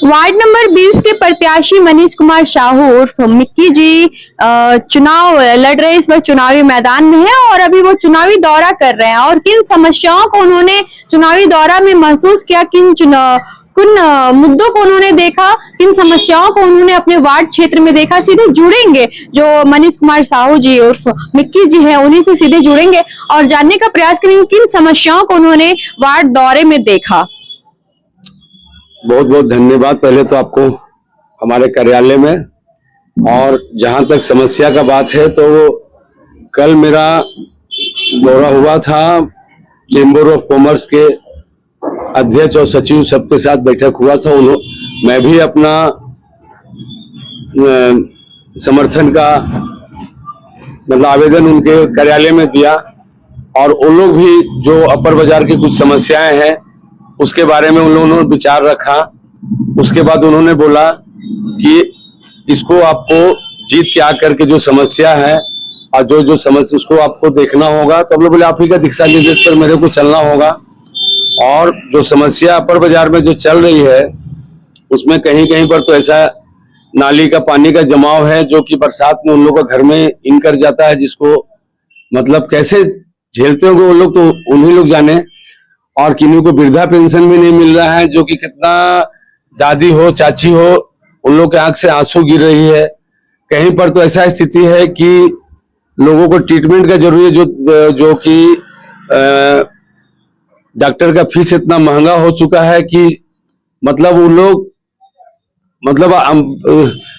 Ward number 20 के प्रत्याशी मनीष कुमार साहू उर्फ मिक्की जी चुनाव लड़ रहे, इस बार चुनावी मैदान में है और अभी वो चुनावी दौरा कर रहे हैं। और किन समस्याओं को उन्होंने चुनावी दौरा में महसूस किया, किन मुद्दों को उन्होंने देखा, किन समस्याओं को उन्होंने अपने वार्ड क्षेत्र में देखा, सीधे जुड़ेंगे जो मनीष कुमार साहू जी उर्फ मिक्की जी हैं, उन्हीं से सीधे जुड़ेंगे और जानने का प्रयास करेंगे किन समस्याओं को उन्होंने वार्ड दौरे में देखा। बहुत बहुत धन्यवाद पहले तो आपको हमारे कार्यालय में। और जहां तक समस्या का बात है तो कल मेरा दौरा हुआ था, चेंबर ऑफ कॉमर्स के अध्यक्ष और सचिव सबके साथ बैठक हुआ था। मैं भी अपना समर्थन का मतलब आवेदन उनके कार्यालय में दिया और उन लोग भी जो अपर बाजार की कुछ समस्याएं हैं उसके बारे में उन लोगों ने विचार रखा। उसके बाद उन्होंने बोला कि इसको आपको जीत के आकर के जो समस्या है और जो समस्या उसको आपको देखना होगा। तो हम लोग बोले आप ही का दिशा निर्देश पर मेरे को चलना होगा। और जो समस्या अपर बाजार में जो चल रही है उसमें कहीं कहीं पर तो ऐसा नाली का पानी का जमाव है जो कि बरसात में उन लोगों का घर में इन कर जाता है, जिसको मतलब कैसे झेलते होंगे वो लोग तो उन्हीं लोग जाने। और किन्हीं को वृद्धा पेंशन भी नहीं मिल रहा है, जो कि कितना दादी हो चाची हो उन लोग के आंख से आंसू गिर रही है। कहीं पर तो ऐसा स्थिति है कि लोगों को ट्रीटमेंट का जरूरी है, जो कि डॉक्टर का फीस इतना महंगा हो चुका है कि मतलब उन लोग मतलब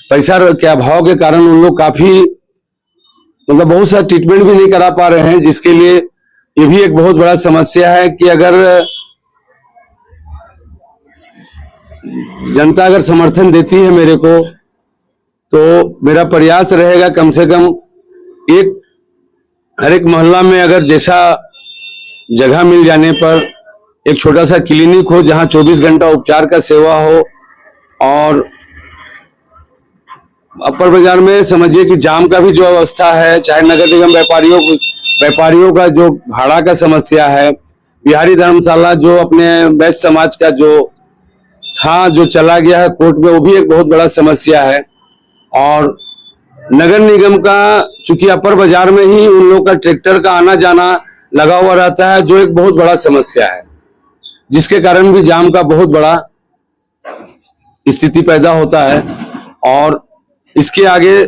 पैसा के अभाव के कारण उन लोग काफी मतलब बहुत सा ट्रीटमेंट भी नहीं करा पा रहे हैं, जिसके लिए ये भी एक बहुत बड़ा समस्या है कि अगर जनता अगर समर्थन देती है मेरे को तो मेरा प्रयास रहेगा कम से कम हर एक मोहल्ला में अगर जैसा जगह मिल जाने पर एक छोटा सा क्लिनिक हो जहां 24 घंटा उपचार का सेवा हो। और अपर बाजार में समझिए कि जाम का भी जो अवस्था है, चाहे नगर निगम व्यापारियों का जो भाड़ा का समस्या है, बिहारी धर्मशाला जो अपने वैश्य समाज का जो था जो चला गया है कोर्ट में, वो भी एक बहुत बड़ा समस्या है। और नगर निगम का चूंकि अपर बाजार में ही उन लोग का ट्रैक्टर का आना जाना लगा हुआ रहता है, जो एक बहुत बड़ा समस्या है, जिसके कारण भी जाम का बहुत बड़ा स्थिति पैदा होता है। और इसके आगे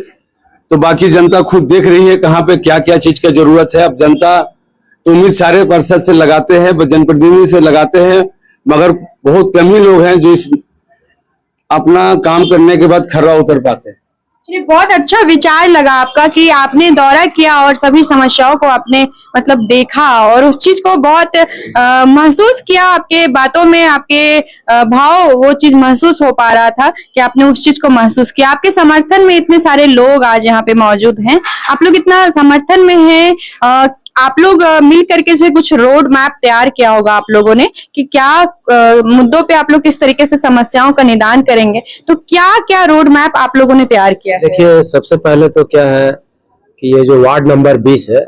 तो बाकी जनता खुद देख रही है कहाँ पे क्या क्या चीज का जरूरत है। अब जनता तो उम्मीद सारे पार्षद से लगाते हैं, जनप्रतिनिधि से लगाते हैं, मगर बहुत कम ही लोग हैं जो इस अपना काम करने के बाद खर्रा उतर पाते हैं। चलिए, बहुत अच्छा विचार लगा आपका कि आपने दौरा किया और सभी समस्याओं को आपने मतलब देखा और उस चीज को बहुत महसूस किया। आपके बातों में आपके भाव वो चीज महसूस हो पा रहा था कि आपने उस चीज को महसूस किया। आपके समर्थन में इतने सारे लोग आज यहाँ पे मौजूद हैं, आप लोग इतना समर्थन में हैं, आप लोग मिल करके से कुछ रोड मैप तैयार किया होगा आप लोगों ने कि क्या मुद्दों पे आप लोग किस तरीके से समस्याओं का निदान करेंगे, तो क्या क्या रोड मैप आप लोगों ने तैयार किया है? देखिए, सबसे पहले तो क्या है कि ये जो वार्ड नंबर 20 है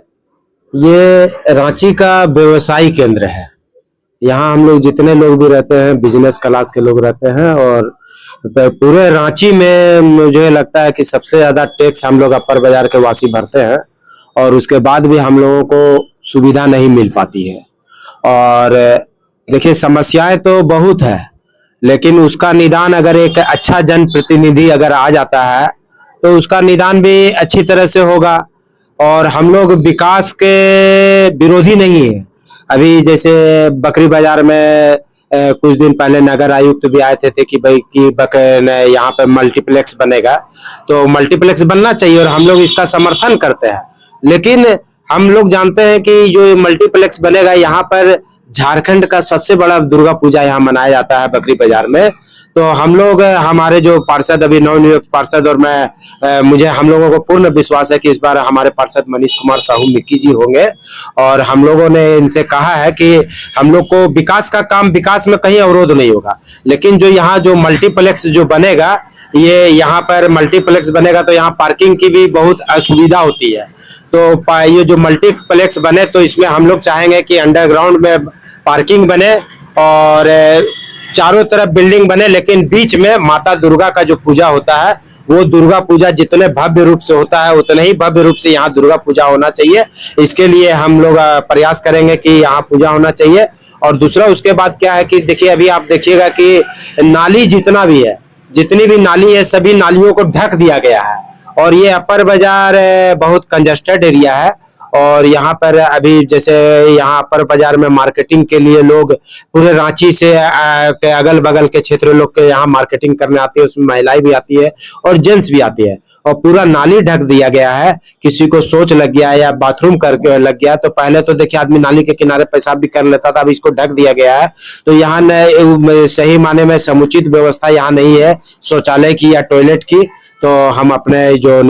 ये रांची का व्यवसायी केंद्र है। यहाँ हम लोग जितने लोग भी रहते हैं बिजनेस क्लास के लोग रहते हैं और पूरे रांची में मुझे लगता है कि सबसे ज्यादा टैक्स हम लोग अपर बाजार के वासी भरते हैं और उसके बाद भी हम लोगों को सुविधा नहीं मिल पाती है। और देखिए, समस्याएं तो बहुत है, लेकिन उसका निदान अगर एक अच्छा जनप्रतिनिधि अगर आ जाता है तो उसका निदान भी अच्छी तरह से होगा। और हम लोग विकास के विरोधी नहीं है। अभी जैसे बकरी बाजार में कुछ दिन पहले नगर आयुक्त भी आए थे कि भाई कि यहाँ पे मल्टीप्लेक्स बनेगा, तो मल्टीप्लेक्स बनना चाहिए और हम लोग इसका समर्थन करते हैं। लेकिन हम लोग जानते हैं कि जो मल्टीप्लेक्स बनेगा, यहाँ पर झारखंड का सबसे बड़ा दुर्गा पूजा यहाँ मनाया जाता है बकरी बाजार में। तो हम लोग हमारे जो पार्षद अभी नवनियुक्त पार्षद और मैं हम लोगों को पूर्ण विश्वास है कि इस बार हमारे पार्षद मनीष कुमार साहू मिक्की जी होंगे। और हम लोगों ने इनसे कहा है कि हम लोग को विकास का काम, विकास में कहीं अवरोध नहीं होगा, लेकिन जो यहाँ जो मल्टीप्लेक्स जो बनेगा, ये यहाँ पर मल्टीप्लेक्स बनेगा तो यहाँ पार्किंग की भी बहुत असुविधा होती है। तो ये जो मल्टीप्लेक्स बने तो इसमें हम लोग चाहेंगे कि अंडरग्राउंड में पार्किंग बने और चारों तरफ बिल्डिंग बने, लेकिन बीच में माता दुर्गा का जो पूजा होता है वो दुर्गा पूजा जितने भव्य रूप से होता है उतने ही भव्य रूप से यहाँ दुर्गा पूजा होना चाहिए। इसके लिए हम लोग प्रयास करेंगे कि यहाँ पूजा होना चाहिए। और दूसरा उसके बाद क्या है कि देखिए, अभी आप देखिएगा कि नाली जितना भी है, जितनी भी नाली है, सभी नालियों को ढक दिया गया है। और ये अपर बाजार बहुत कंजस्टेड एरिया है। और यहाँ पर अभी जैसे यहाँ अपर बाजार में मार्केटिंग के लिए लोग पूरे रांची से के अगल बगल के क्षेत्र लोग के यहाँ मार्केटिंग करने आती है, उसमें महिलाएं भी आती है और जेंट्स भी आती है। और पूरा नाली ढक दिया गया है। किसी को सोच लग गया या बाथरूम करके लग गया तो पहले तो देखिए आदमी नाली के किनारे पेशाब भी कर लेता था, अब इसको ढक दिया गया है। तो यहाँ सही माने में समुचित व्यवस्था यहाँ नहीं है शौचालय की या टॉयलेट की। तो हम अपने जो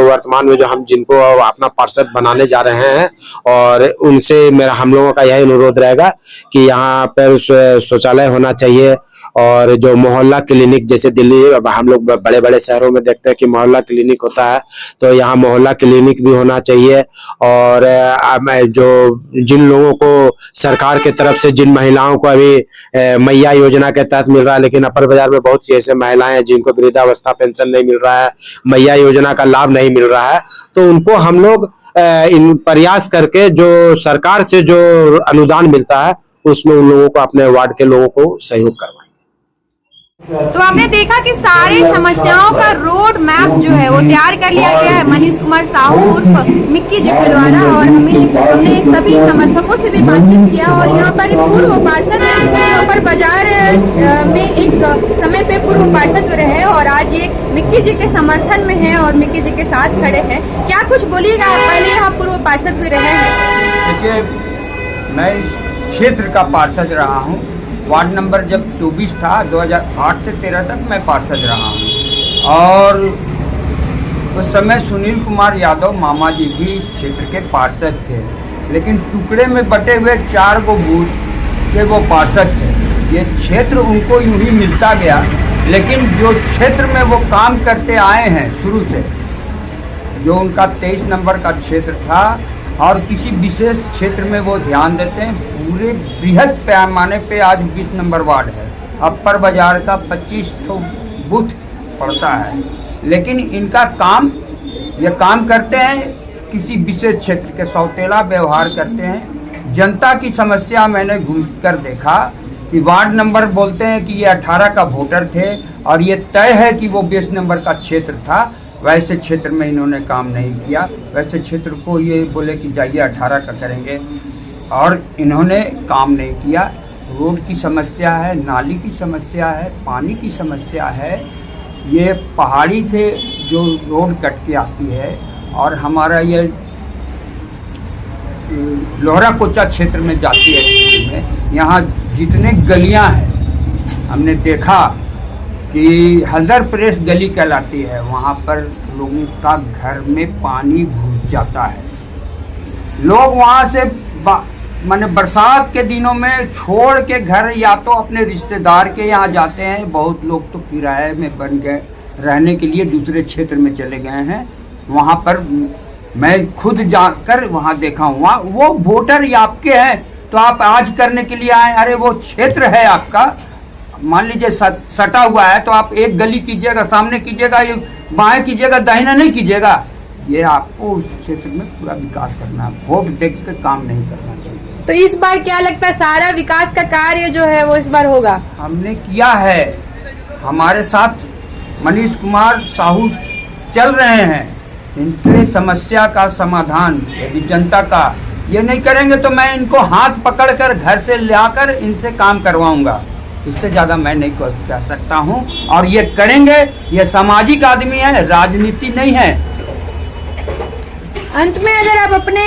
वर्तमान में जो हम जिनको अपना पार्षद बनाने जा रहे हैं और उनसे हम लोगों का यही अनुरोध रहेगा कि यहाँ पर शौचालय होना चाहिए। और जो मोहल्ला क्लिनिक, जैसे दिल्ली हम लोग बड़े बड़े शहरों में देखते हैं कि मोहल्ला क्लिनिक होता है, तो यहाँ मोहल्ला क्लिनिक भी होना चाहिए। और जो जिन लोगों को सरकार के तरफ से, जिन महिलाओं को अभी मैया योजना के तहत मिल रहा है, लेकिन अपर बाजार में बहुत सी ऐसे महिलाएं हैं जिनको वृद्धावस्था पेंशन नहीं मिल रहा है, मैया योजना का लाभ नहीं मिल रहा है, तो उनको हम लोग इन प्रयास करके जो सरकार से जो अनुदान मिलता है उसमें उन लोगों को, अपने वार्ड के लोगों को सहयोग करवाएं। तो आपने देखा कि सारी समस्याओं का रोड मैप जो है वो तैयार कर लिया गया है मनीष कुमार साहू उर्फ मिक्की जी के द्वारा। और हमने सभी समर्थकों से भी बातचीत किया। और यहाँ पर पूर्व पार्षद अपर बाजार में एक समय पे पूर्व पार्षद रहे और आज ये मिक्की जी के समर्थन में है और मिक्की जी के साथ खड़े हैं। क्या कुछ बोलिएगा, पहले यहाँ पूर्व पार्षद भी रहे हैं? देखिए, मैं इस क्षेत्र का पार्षद रहा हूँ। वार्ड नंबर जब 24 था, 2008 से 13 तक मैं पार्षद रहा हूँ। और उस समय सुनील कुमार यादव मामा जी भी इस क्षेत्र के पार्षद थे, लेकिन टुकड़े में बटे हुए 4 गो बूथ के वो पार्षद थे। ये क्षेत्र उनको यूं ही मिलता गया, लेकिन जो क्षेत्र में वो काम करते आए हैं शुरू से, जो उनका 23 नंबर का क्षेत्र था और किसी विशेष क्षेत्र में वो ध्यान देते हैं। पूरे बृहद पैमाने पे आज 20 नंबर वार्ड है, अपर बाजार का 25 बूथ पड़ता है, लेकिन इनका काम, ये काम करते हैं किसी विशेष क्षेत्र के, सौतेला व्यवहार करते हैं। जनता की समस्या मैंने घूम कर देखा कि वार्ड नंबर बोलते हैं कि ये 18 का वोटर थे और ये तय है कि वो 20 नंबर का क्षेत्र था। वैसे क्षेत्र में इन्होंने काम नहीं किया। वैसे क्षेत्र को ये बोले कि जाइए 18 का करेंगे, और इन्होंने काम नहीं किया। रोड की समस्या है, नाली की समस्या है, पानी की समस्या है। ये पहाड़ी से जो रोड कट के आती है और हमारा ये लोहरा कोचा क्षेत्र में जाती है, यहाँ जितने गलियाँ हैं हमने देखा कि हजर प्रेस गली कहलाती है, वहाँ पर लोगों का घर में पानी घुस जाता है। लोग वहाँ से माने बरसात के दिनों में छोड़ के घर या तो अपने रिश्तेदार के यहाँ जाते हैं, बहुत लोग तो किराए में बन गए, रहने के लिए दूसरे क्षेत्र में चले गए हैं। वहाँ पर मैं खुद जाकर वहाँ देखा हूँ, वहाँ वो वोटर आपके हैं तो आप आज करने के लिए आए, अरे वो क्षेत्र है आपका, मान लीजिए सटा हुआ है तो आप एक गली कीजिएगा, सामने कीजिएगा, ये बाएं कीजिएगा, दाहिना नहीं कीजिएगा। ये आपको उस क्षेत्र में पूरा विकास करना है, वोट देख कर काम नहीं करना चाहिए। तो इस बार क्या लगता है, सारा विकास का कार्य जो है वो इस बार होगा? हमने किया है, हमारे साथ मनीष कुमार साहू चल रहे हैं। इनके समस्या का समाधान यदि जनता का ये नहीं करेंगे तो मैं इनको हाथ पकड़कर घर से लाकर इनसे काम करवाऊंगा। इससे ज्यादा मैं नहीं कह सकता हूं, और ये करेंगे। ये सामाजिक आदमी है, राजनीति नहीं है। अंत में अगर आप अपने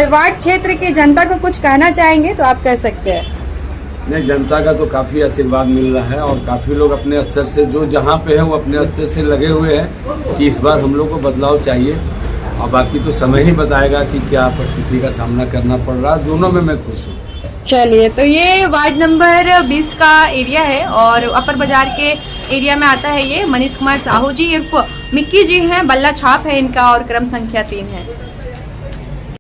वार्ड क्षेत्र की जनता को कुछ कहना चाहेंगे तो आप कह सकते हैं। नहीं, जनता का तो काफ़ी आशीर्वाद मिल रहा है और काफ़ी लोग अपने स्तर से, जो जहाँ पे है वो अपने स्तर से लगे हुए हैं कि इस बार हम लोग को बदलाव चाहिए। और बाकी तो समय ही बताएगा कि क्या परिस्थिति का सामना करना पड़ रहा है। दोनों में मैं खुश हूँ। चलिए, तो ये वार्ड नंबर 20 का एरिया है और अपर बाजार के एरिया में आता है। ये मनीष कुमार साहू जी उर्फ मिक्की जी हैं, बल्ला छाप है इनका और क्रम संख्या 3 है।